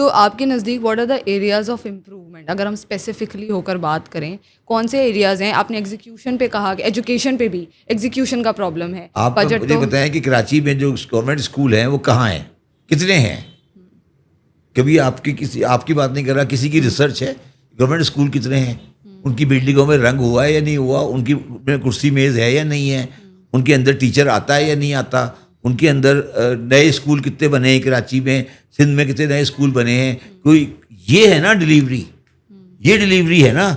تو آپ کے نزدیک what are the areas of improvement? اگر ہم اسپیسیفکلی ہو کر بات کریں کون سے ایریاز ہیں؟ آپ نے ایگزیکیوشن پہ کہا کہ ایجوکیشن پہ بھی ایگزیکیوشن کا پرابلم ہے. آپ مجھے بتائیں کہ کراچی میں جو گورنمنٹ اسکول ہیں وہ کہاں ہیں, کتنے ہیں؟ کبھی آپ کی بات نہیں کر رہا, کسی کی ریسرچ ہے گورنمنٹ اسکول کتنے ہیں, ان کی بلڈنگوں میں رنگ ہوا ہے یا نہیں ہوا, ان کی کرسی میز ہے یا نہیں ہے, ان کے اندر ٹیچر آتا ہے یا نہیں آتا, ان کے اندر نئے اسکول کتنے بنے ہیں کراچی میں, سندھ میں کتنے نئے اسکول بنے ہیں. کوئی یہ ہے نا ڈلیوری, یہ ڈلیوری ہے نا,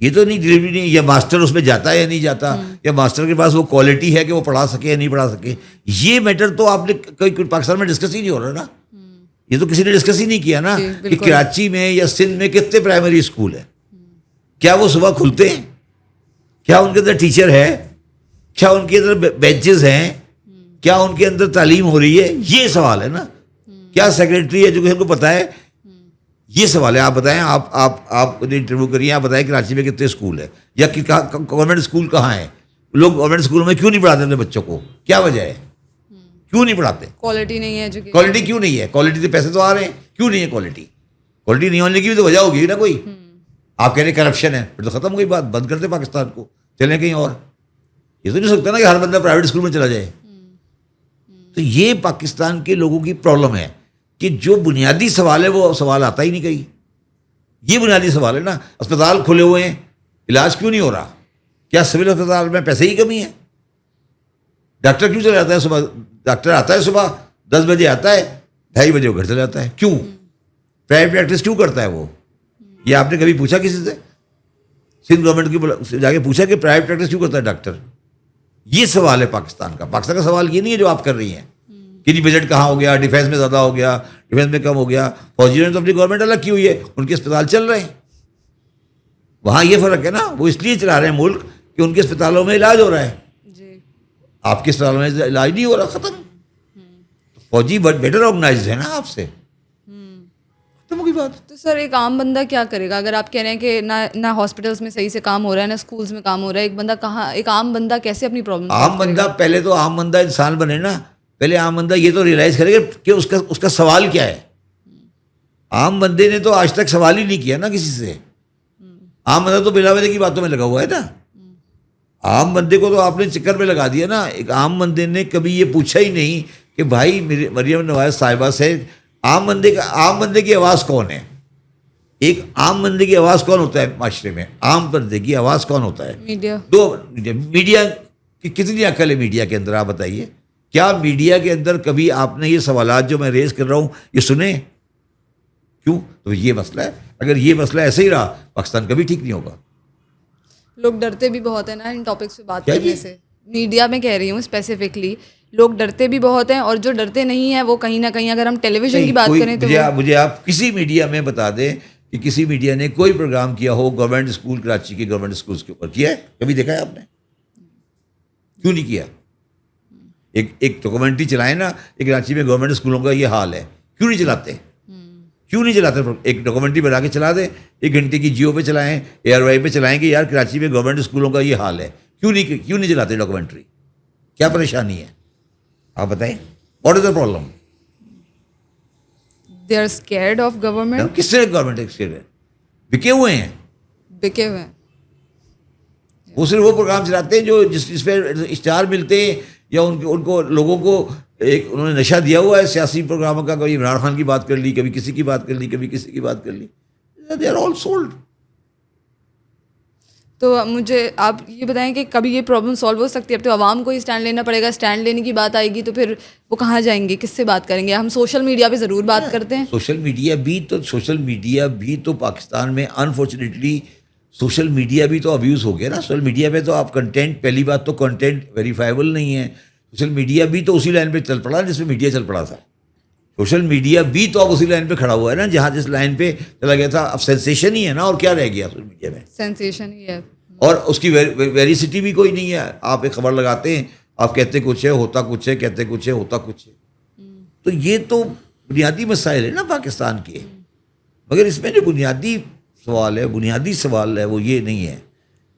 یہ تو نہیں ڈلیوری نہیں. یا ماسٹر اس میں جاتا ہے یا نہیں جاتا, یا ماسٹر کے پاس وہ کوالٹی ہے کہ وہ پڑھا سکے یا نہیں پڑھا سکے. یہ میٹر تو آپ نے کوئی پاکستان میں ڈسکس ہی نہیں ہو رہا نا, یہ تو کسی نے ڈسکس ہی نہیں کیا نا کہ کراچی میں یا سندھ میں کتنے پرائمری اسکول ہیں, کیا وہ صبح کھلتے ہیں, کیا ان کے اندر ٹیچر ہے, کیا ان کے اندر بینچز ہیں, کیا ان کے اندر تعلیم ہو رہی ہے. یہ سوال ہے نا. کیا سیکرٹری ایجوکیشن کو پتہ ہے؟ یہ سوال ہے. آپ بتائیں, آپ انٹرویو کریے, آپ بتائیں کراچی میں کتنے اسکول ہیں, یا گورنمنٹ اسکول کہاں ہیں. لوگ گورنمنٹ اسکولوں میں کیوں نہیں پڑھاتے اپنے بچوں کو, کیا وجہ ہے, کیوں نہیں پڑھاتے؟ کوالٹی نہیں ہے ایجوکیشن. کوالٹی کیوں نہیں ہے؟ کوالٹی سے پیسے تو آ رہے ہیں, کیوں نہیں ہے کوالٹی؟ کوالٹی نہیں ہونے کی بھی تو وجہ ہوگی نا کوئی. آپ کہہ رہے کرپشن ہے, پھر تو ختم ہو گئی بات, بند کرتے پاکستان کو, چلیں کہیں اور. یہ تو نہیں سکتا نا کہ ہر بندہ پرائیویٹ اسکول میں چلا جائے. تو یہ پاکستان کے لوگوں کی پرابلم ہے کہ جو بنیادی سوال ہے وہ سوال آتا ہی نہیں کہیں. یہ بنیادی سوال ہے نا. اسپتال کھلے ہوئے ہیں, علاج کیوں نہیں ہو رہا؟ کیا سول اسپتال میں پیسے کی کمی ہے؟ ڈاکٹر کیوں چلا جاتا ہے صبح؟ ڈاکٹر آتا ہے صبح 10 بجے آتا ہے, 2:30 بجے وہ گھر چلا جاتا ہے. کیوں؟ پرائیویٹ پریکٹس کیوں کرتا ہے وہ؟ یہ آپ نے کبھی پوچھا کسی سے؟ سندھ گورنمنٹ کی جا کے پوچھا کہ پرائیویٹ پریکٹس کیوں کرتا ہے ڈاکٹر؟ یہ سوال ہے پاکستان کا. پاکستان کا سوال یہ نہیں ہے جو آپ کر رہی ہیں کہ جی بجٹ کہاں ہو گیا, ڈیفینس میں زیادہ ہو گیا, ڈیفینس میں کم ہو گیا. فوجیوں نے تو اپنی گورنمنٹ الگ کی ہوئی ہے, ان کے اسپتال چل رہے ہیں. وہاں یہ فرق ہے نا, وہ اس لیے چلا رہے ہیں ملک کہ ان کے اسپتالوں میں علاج ہو رہا ہے. آپ کے اسپتالوں میں علاج نہیں ہو رہا, ختم. فوجی بیٹر آرگنائزڈ ہے نا آپ سے, ختم ہوگی بات. تو سر ایک عام بندہ کیا کرے گا اگر آپ کہہ رہے ہیں کہ نہ ہاسپٹلس میں صحیح سے کام ہو رہا ہے, نہ اسکولس میں کام ہو رہا ہے؟ ایک بندہ کہاں, ایک عام بندہ کیسے اپنی پرابلم؟ عام بندہ پہلے تو عام بندہ انسان بنے نا. پہلے عام بندہ یہ تو ریئلائز کرے گا کہ اس کا سوال کیا ہے. عام بندے نے تو آج تک سوال ہی نہیں کیا نا کسی سے. عام بندہ تو بلا وجہ کی باتوں میں لگا ہوا ہے نا. عام بندے کو تو آپ نے چکر میں لگا دیا نا. ایک عام بندے نے کبھی یہ پوچھا ہی نہیں کہ بھائی مریم نواز صاحبہ سے عام بندے کی آواز کون ہے. ایک عام بندے کی آواز کون ہوتا ہے معاشرے میں؟ عام بندے کی آواز کون ہوتا ہے؟ میڈیا کی کتنی عقل ہے میڈیا کے اندر؟ آپ بتائیے, کیا میڈیا کے اندر کبھی آپ نے یہ سوالات جو میں ریز کر رہا ہوں یہ سنے؟ کیوں؟ تو یہ مسئلہ ہے. اگر یہ مسئلہ ایسے ہی رہا پاکستان کبھی ٹھیک نہیں ہوگا. لوگ ڈرتے بھی بہت ہیں نا ان ٹاپکس پہ بات کرنے سے. میڈیا میں کہہ رہی ہوں اسپیسیفکلی, لوگ ڈرتے بھی بہت ہیں, اور جو ڈرتے نہیں ہیں وہ کہیں نہ کہیں, اگر ہم ٹیلی ویژن کی بات کریں تو مجھے آپ کسی میڈیا میں بتا دیں کہ کسی میڈیا نے کوئی پروگرام کیا ہو گورنمنٹ اسکول, کراچی کے گورنمنٹ اسکولس کے اوپر کیا ہے؟ کبھی دیکھا ہے آپ نے؟ کیوں نہیں کیا؟ ایک ڈاکومنٹری چلائیں نا, ایک کراچی میں گورنمنٹ اسکولوں کا یہ حال ہے, کیوں نہیں چلاتے؟ کیوں نہیں چلاتے؟ ایک ڈاکومنٹری بنا کے چلا دیں, 1 گھنٹے کی جیو پہ چلائیں, ARY پہ چلائیں کہ یار کراچی میں گورنمنٹ اسکولوں کا یہ حال ہے. کیوں نہیں چلاتے ڈاکومنٹری؟ کیا پریشانی ہے آپ بتائیں؟ What is the problem? They are scared of government. کس سے گورنمنٹ اسکیئرڈ ہے؟ بکے ہوئے ہیں. وہ صرف وہ پروگرام چلاتے ہیں جو جس پہ اسٹار ملتے ہیں, یا ان کو لوگوں کو ایک انہوں نے نشہ دیا ہوا ہے سیاسی پروگراموں کا. کبھی عمران خان کی بات کر لی, کبھی کسی کی بات کر لی, کبھی کسی کی بات کر لی. They are all sold. تو مجھے آپ یہ بتائیں کہ کبھی یہ پرابلم سالو ہو سکتی ہے؟ اب تو عوام کو ہی اسٹینڈ لینا پڑے گا. اسٹینڈ لینے کی بات آئے گی تو پھر وہ کہاں جائیں گے, کس سے بات کریں گے؟ ہم سوشل میڈیا پہ ضرور بات کرتے ہیں. سوشل میڈیا بھی تو پاکستان میں انفارچونیٹلی سوشل میڈیا بھی تو ابیوز ہو گیا نا. سوشل میڈیا پہ تو آپ کنٹینٹ, پہلی بات تو کنٹینٹ ویریفائیبل نہیں ہے. سوشل میڈیا بھی تو اسی لائن پہ چل پڑا جس میں میڈیا چل پڑا تھا. سوشل میڈیا بھی تو اب اسی لائن پہ کھڑا ہوا ہے نا جہاں جس لائن پہ چلا گیا تھا. اب سینسیشن ہی ہے نا, اور کیا رہ گیا سوشل میڈیا میں؟ سینسیشن ہی ہے, اور اس کی ویریسٹی بھی کوئی نہیں ہے. آپ ایک خبر لگاتے ہیں, آپ کہتے کچھ ہے ہوتا کچھ ہے, کہتے کچھ ہے ہوتا کچھ ہے. تو یہ تو بنیادی مسائل ہے نا پاکستان کے. مگر اس میں جو بنیادی سوال ہے وہ یہ نہیں ہے.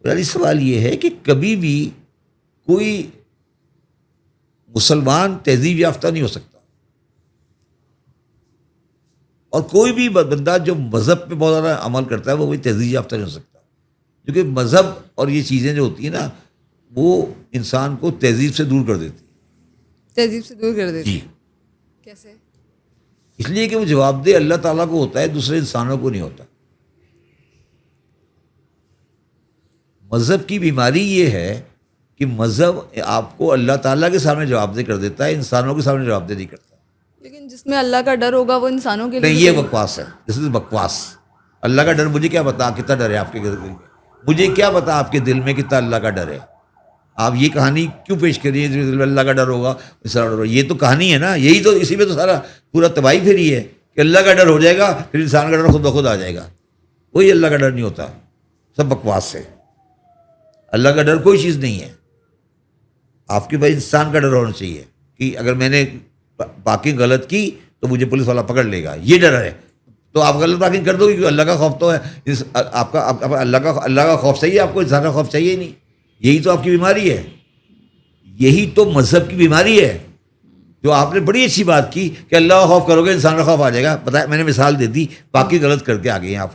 بنیادی سوال یہ ہے کہ کبھی بھی کوئی مسلمان تہذیب یافتہ نہیں ہو سکتا. اور کوئی بھی بندہ جو مذہب پہ بہت زیادہ عمل کرتا ہے وہ کوئی تہذیب یافتہ نہیں ہو سکتا، کیونکہ مذہب اور یہ چیزیں جو ہوتی ہیں نا وہ انسان کو تہذیب سے دور کر دیتی ہیں. تہذیب سے دور کر دیتی. جی، کیسے؟ اس لیے کہ وہ جواب دہ اللہ تعالیٰ کو ہوتا ہے، دوسرے انسانوں کو نہیں ہوتا. مذہب کی بیماری یہ ہے کہ مذہب آپ کو اللہ تعالیٰ کے سامنے جواب دہ کر دیتا ہے، انسانوں کے سامنے جواب دہ نہیں کرتا. لیکن جس میں اللہ کا ڈر ہوگا وہ انسانوں کے لیے نہیں، یہ بکواس ہے، دس از بکواس. اللہ کا ڈر مجھے کیا پتا کتنا ڈر ہے آپ کے دل میں، مجھے کیا پتا آپ کے دل میں کتنا اللہ کا ڈر ہے. آپ یہ کہانی کیوں پیش کریے دل میں اللہ کا ڈر ہوگا، انسان ڈر ہوگا؟ یہ تو کہانی ہے نا، یہی تو، اسی میں تو سارا پورا تباہی پھیری ہے کہ اللہ کا ڈر ہو جائے گا پھر انسان کا ڈر خود بخود آ جائے گا. کوئی اللہ کا ڈر نہیں ہوتا، سب بکواس ہے. اللہ کا ڈر کوئی چیز نہیں ہے. آپ کے بھائی انسان کا ڈر ہونا چاہیے کہ اگر میں نے پارکنگ غلط کی تو مجھے پولیس والا پکڑ لے گا، یہ ڈر ہے. تو آپ غلط پارکنگ کر دو گے کیونکہ اللہ کا خوف تو ہے. آپ کا اللہ کا خوف چاہیے آپ کو، انسان کا خوف چاہیے ہی نہیں. یہی تو آپ کی بیماری ہے، یہی تو مذہب کی بیماری ہے. جو آپ نے بڑی اچھی بات کی کہ اللہ کا خوف کرو گے انسان کا خوف آ جائے گا. پتہ ہے میں نے مثال دے دی، پارکنگ غلط کر کے آ گئے ہیں آپ.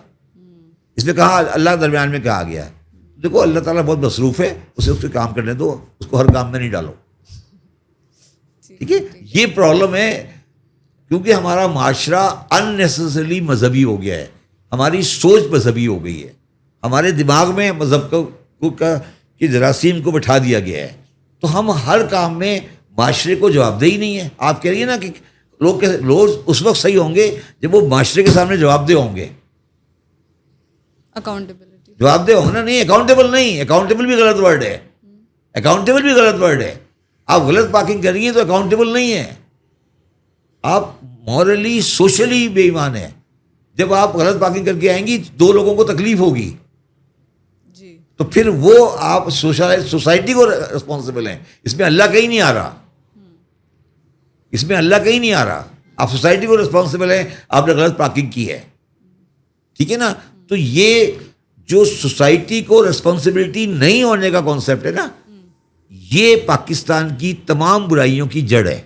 اس میں کہا اللہ درمیان میں کہا گیا ہے. دیکھو اللہ تعالیٰ بہت مصروف ہے، اسے اس کے کام کرنے دو، اس کو ہر کام میں نہیں ڈالو. ٹھیک ہے، یہ پرابلم ہے کیونکہ ہمارا معاشرہ اننیسیسریلی مذہبی ہو گیا ہے، ہماری سوچ مذہبی ہو گئی ہے، ہمارے دماغ میں مذہب کی جراثیم کو بٹھا دیا گیا ہے. تو ہم ہر کام میں معاشرے کو جواب دہی نہیں ہے. آپ کہہ رہی ہیں نا کہ لوگ اس وقت صحیح ہوں گے جب وہ معاشرے کے سامنے جواب دہ ہوں گے. اکاؤنٹیبلٹی جواب دہ ہونا نہیں، اکاؤنٹیبل نہیں. اکاؤنٹیبل بھی غلط ورڈ ہے، اکاؤنٹیبل بھی غلط ورڈ ہے. آپ غلط پارکنگ کر رہی ہیں تو اکاؤنٹیبل نہیں ہے، آپ مورلی سوشلی بے ایمان ہیں. جب آپ غلط پارکنگ کر کے آئیں گی دو لوگوں کو تکلیف ہوگی جی. تو پھر وہ آپ سوسائٹی کو رسپانسبل ہیں. اس میں اللہ کہیں نہیں آ رہا، اس میں اللہ کہیں نہیں آ رہا. آپ سوسائٹی کو رسپانسبل ہیں، آپ نے غلط پارکنگ کی ہے. ٹھیک ہے نا. تو یہ جو سوسائٹی کو رسپانسبلٹی نہیں ہونے کا کانسیپٹ ہے نا، یہ پاکستان کی تمام برائیوں کی جڑ ہے.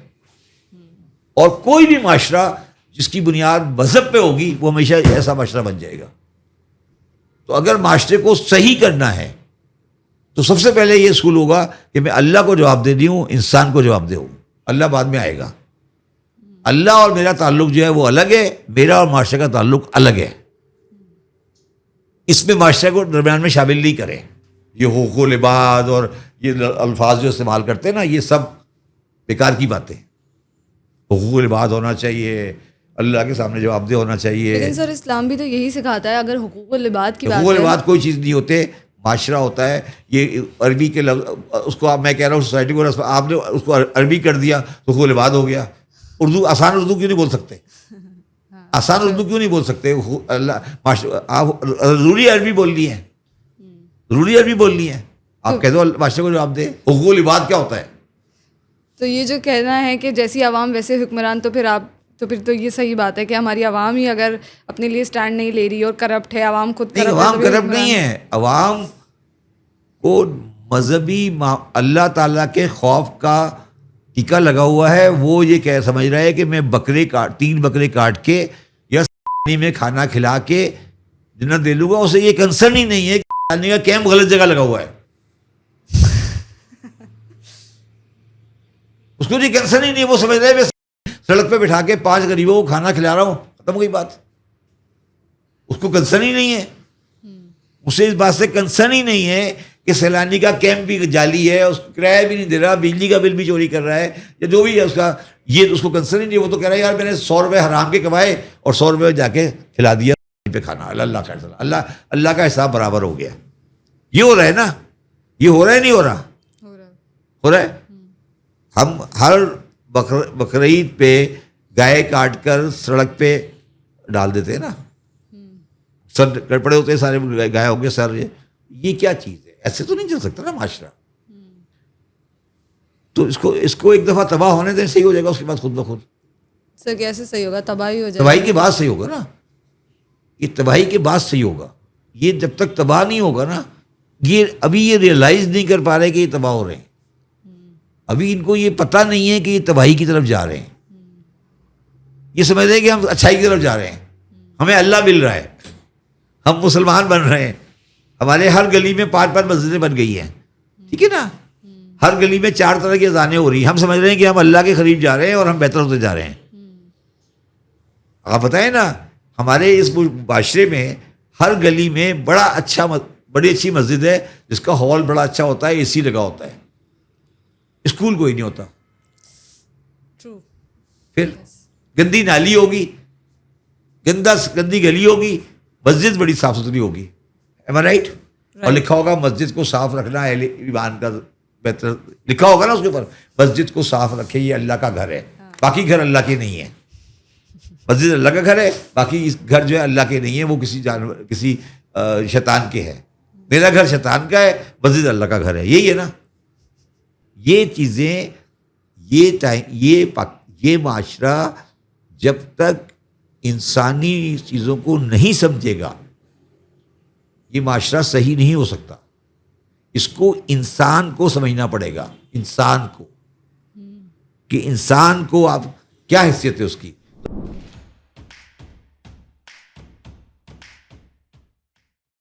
اور کوئی بھی معاشرہ جس کی بنیاد مذہب پہ ہوگی وہ ہمیشہ ایسا معاشرہ بن جائے گا. تو اگر معاشرے کو صحیح کرنا ہے تو سب سے پہلے یہ اصول ہوگا کہ میں اللہ کو جواب دے دی ہوں، انسان کو جواب دے ہوں. اللہ بعد میں آئے گا. اللہ اور میرا تعلق جو ہے وہ الگ ہے، میرا اور معاشرے کا تعلق الگ ہے. اس میں معاشرے کو درمیان میں شامل نہیں کریں. یہ حقوق العباد اور یہ الفاظ جو استعمال کرتے ہیں نا، یہ سب بیکار کی باتیں. حقوق العباد ہونا چاہیے، اللہ کے سامنے جواب دہ ہونا چاہیے. لیکن سر اسلام بھی تو یہی سکھاتا ہے. اگر حقوق العباد کی بات حقوق العباد کوئی چیز نہیں ہوتے، معاشرہ ہوتا ہے. یہ عربی کے اس کو میں کہہ رہا ہوں سوسائٹی کو آپ نے اس کو عربی کر دیا تو حقوق العباد ہو گیا. اردو آسان اردو کیوں نہیں بول سکتے؟ آسان اردو کیوں نہیں بول سکتے؟ آپ ضروری عربی بولنی ہے، ضروری عربی بولنی ہے. آپ کہہ دو معاشرے کو جواب دے. حقوق العباد کیا ہوتا ہے؟ تو یہ جو کہنا ہے کہ جیسی عوام ویسے حکمران، تو پھر تو یہ صحیح بات ہے کہ ہماری عوام ہی اگر اپنے لیے سٹینڈ نہیں لے رہی اور کرپٹ ہے، عوام خود نہیں. عوام کرپٹ نہیں ہے. عوام کو مذہبی اللہ تعالیٰ کے خوف کا ٹیکا لگا ہوا ہے. وہ یہ کہہ سمجھ رہا ہے کہ میں 3 بکرے کاٹ کے یا میں کھانا کھلا کے جنت دے لوں گا. اسے یہ کنسرن ہی نہیں ہے کہ کا کیمپ غلط جگہ لگا ہوا ہے. اس کو یہ کنسرن ہی نہیں. وہ سمجھ رہے ہیں سڑک پہ بٹھا کے 5 غریبوں کو کھانا کھلا رہا ہوں، ختم ہو گئی بات. اس کو کنسرن ہی نہیں ہے. اسے اس بات سے کنسرن ہی نہیں ہے کہ سیلانی کا کیمپ بھی جعلی ہے، اس کو کرایہ بھی نہیں دے رہا، بجلی کا بل بھی چوری کر رہا ہے، یا جو بھی ہے اس کا، یہ اس کو کنسرن ہی نہیں. وہ تو کہہ رہا ہے یار میں نے 100 روپے حرام کے کمائے اور 100 روپے جا کے کھلا دیا پہ کھانا. اللہ کا حساب برابر ہو گیا. یہ ہو رہا ہے نا، یہ ہو رہا ہے نہیں ہو رہا؟ ہو رہا ہے. ہم ہر بقرعید پہ گائے کاٹ کر سڑک پہ ڈال دیتے ہیں نا، سر کٹ پڑے ہوتے ہیں سارے گائے ہو گئے سر. یہ کیا چیز ہے؟ ایسے تو نہیں چل سکتا نا معاشرہ. تو اس کو ایک دفعہ تباہ ہونے دیں، صحیح ہو جائے گا. اس کے بعد خود بخود سر کیسے صحیح ہوگا؟ تباہی ہو جائے گا. تباہی کے بعد صحیح ہوگا نا. یہ تباہی کے بعد صحیح ہوگا. یہ جب تک تباہ نہیں ہوگا نا، یہ ابھی یہ ریئلائز نہیں کر پا رہے کہ یہ تباہ ہو رہے ہیں. ابھی ان کو یہ پتہ نہیں ہے کہ یہ تباہی کی طرف جا رہے ہیں. یہ سمجھ رہے ہیں کہ ہم اچھائی کی طرف جا رہے ہیں, ہمیں اللہ مل رہا ہے, ہم مسلمان بن رہے ہیں, ہمارے ہر گلی میں 5 مسجدیں بن گئی ہیں, ٹھیک ہے نا, ہر گلی میں 4 طرح کی اذانیں ہو رہی ہیں, ہم سمجھ رہے ہیں کہ ہم اللہ کے قریب جا رہے ہیں اور ہم بہتر ہوتے جا رہے ہیں. آپ بتائیں نا, ہمارے اس معاشرے میں ہر گلی میں بڑی اچھی مسجد ہے جس کا ہال بڑا اچھا ہوتا ہے, اے سی لگا ہوتا ہے, اسکول کوئی نہیں ہوتا. پھر گندی نالی ہوگی, گندی گلی ہوگی, مسجد بڑی صاف ستھری ہوگی, ایم آئی رائٹ؟ اور لکھا ہوگا مسجد کو صاف رکھنا اہل ایمان کا بہتر, لکھا ہوگا نا اس کے اوپر, مسجد کو صاف رکھے, یہ اللہ کا گھر ہے, باقی گھر اللہ کے نہیں ہے. مسجد اللہ کا گھر ہے, باقی اس گھر جو ہے اللہ کے نہیں ہے, وہ کسی شیطان کے ہے. میرا گھر شیطان کا ہے, مسجد اللہ کا گھر ہے. یہی ہے نا. یہ چیزیں, یہ معاشرہ جب تک انسانی چیزوں کو نہیں سمجھے گا, یہ معاشرہ صحیح نہیں ہو سکتا. اس کو انسان کو سمجھنا پڑے گا, انسان کو, کہ انسان کو آپ کیا حیثیت ہے اس کی.